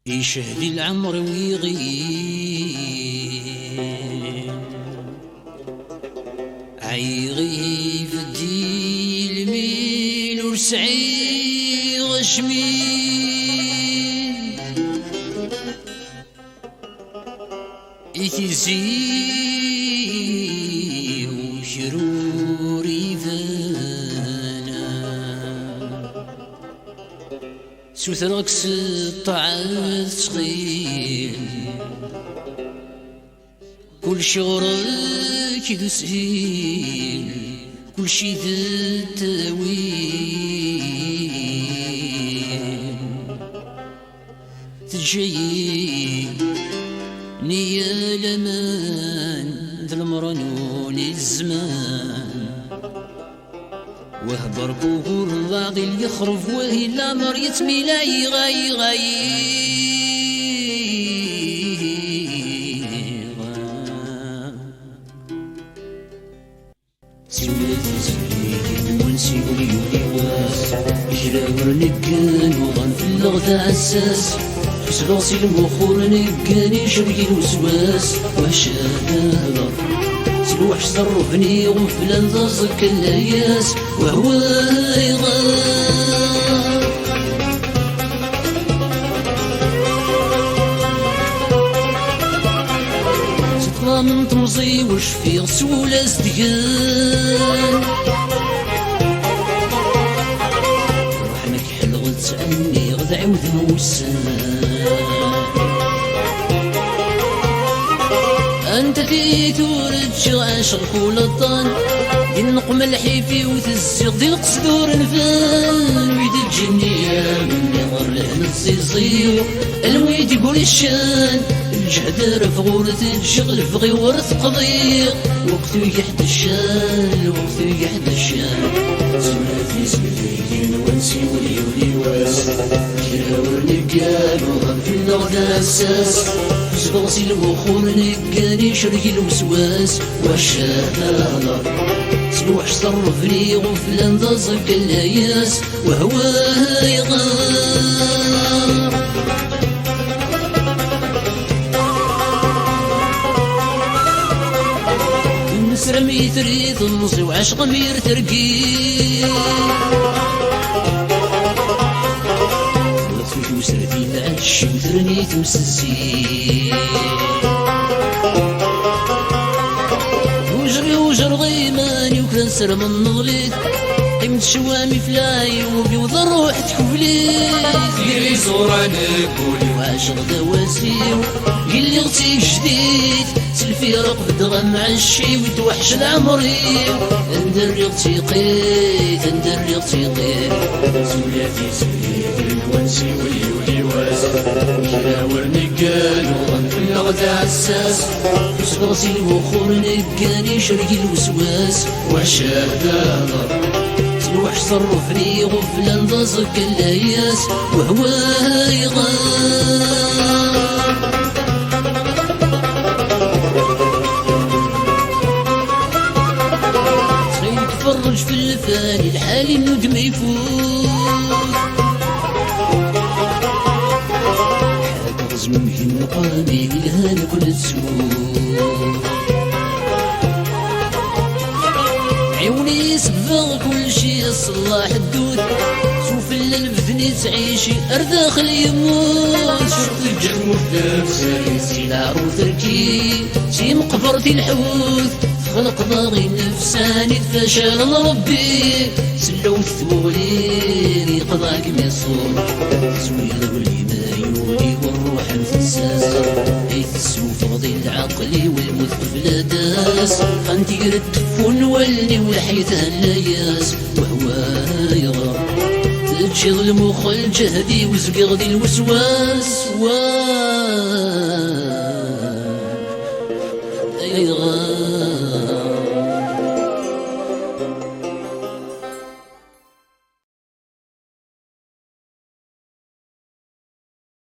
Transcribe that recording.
يشهد العمر ويغيب عيغيب الديل ميل ورسعي غشمين يتزي وشروري فانا سوثرك الطعام ثقيل كل شغرك يدسهيل كل شي ذا التاويل تجي نيا لمان ذا المرنون الزمان وهبر بوغور الراضي اللي يخرف وهي الامر يتمي لا يغيغيغ سولاتي زليل ونسي وليولي واس جراور نكان وغن في اللغة عساس حس راسي المخور نكان يشري الوسواس وشاهد سلوح صرفني وفلان ضزك اللياس وهو يغار تطلع من طمزي وشفيغ سولا ستقان روح نكحل غد تعني غد عود موسان انت في تورج عاشق كل الطن دي النقم الحيفي وتزيغ دي القصدور نفان ويد الجنية من غر لهنا الزيزير الويد يقول الشان الجهد رفغورة الشغل في غيور تقضيق وقت يحد الشان وقت يحد الشان سمعتي سمعتين ونسي وليولي واس كراور نقال وغن في اللغة اساس زغسي المخور نقاني شرقي الوسواس والشهادة سلوح صرفني غفلان ضزك اللياس وهو يغار النسرمي تريد النصي وعشق مير ترقي لطفي وسرتي العش وثرني تمسسي وجر غيماني وكان سر من نغليت قيمت شوامي فلاي وبيوض الروح تكفليت ديري صورة نقولي وعاشق دواسيو يلي غتيك جديد سلفي رقب دغم عشي وتوحش العمري اندري غتيقيت اندري غتيقيت سولاتي سوليت الونسي وليولي واس كراور نقال وغن في اللغة عساس وسبغسي المخور نقاني شرقي الوسواس وشهادة سلوح صرفني غفلان ضزك اللياس وهو يغار صغير تفرج في الفاني الحالي الندم يفوت حاجة غزمه النقامي والهان كل تسوق عيوني يسبغ كل شي صلاح الدود شوف البدني تعيشي ارذاخل يموت شفت الجحم وفدافسي سي العرو تركي شي مقبرتي الحوت خلق ضاغي نفساني فشل ربي سلو الثولي قضاك ميصور زويل واللي يولي والروح مفساس حيث السوف غضي العقلي والموت قبل داس خنتي الدفون والني والحيث هاللياس وهو يغار تجيغ المخ الجهدي وزقيغ دي الوسواس يغار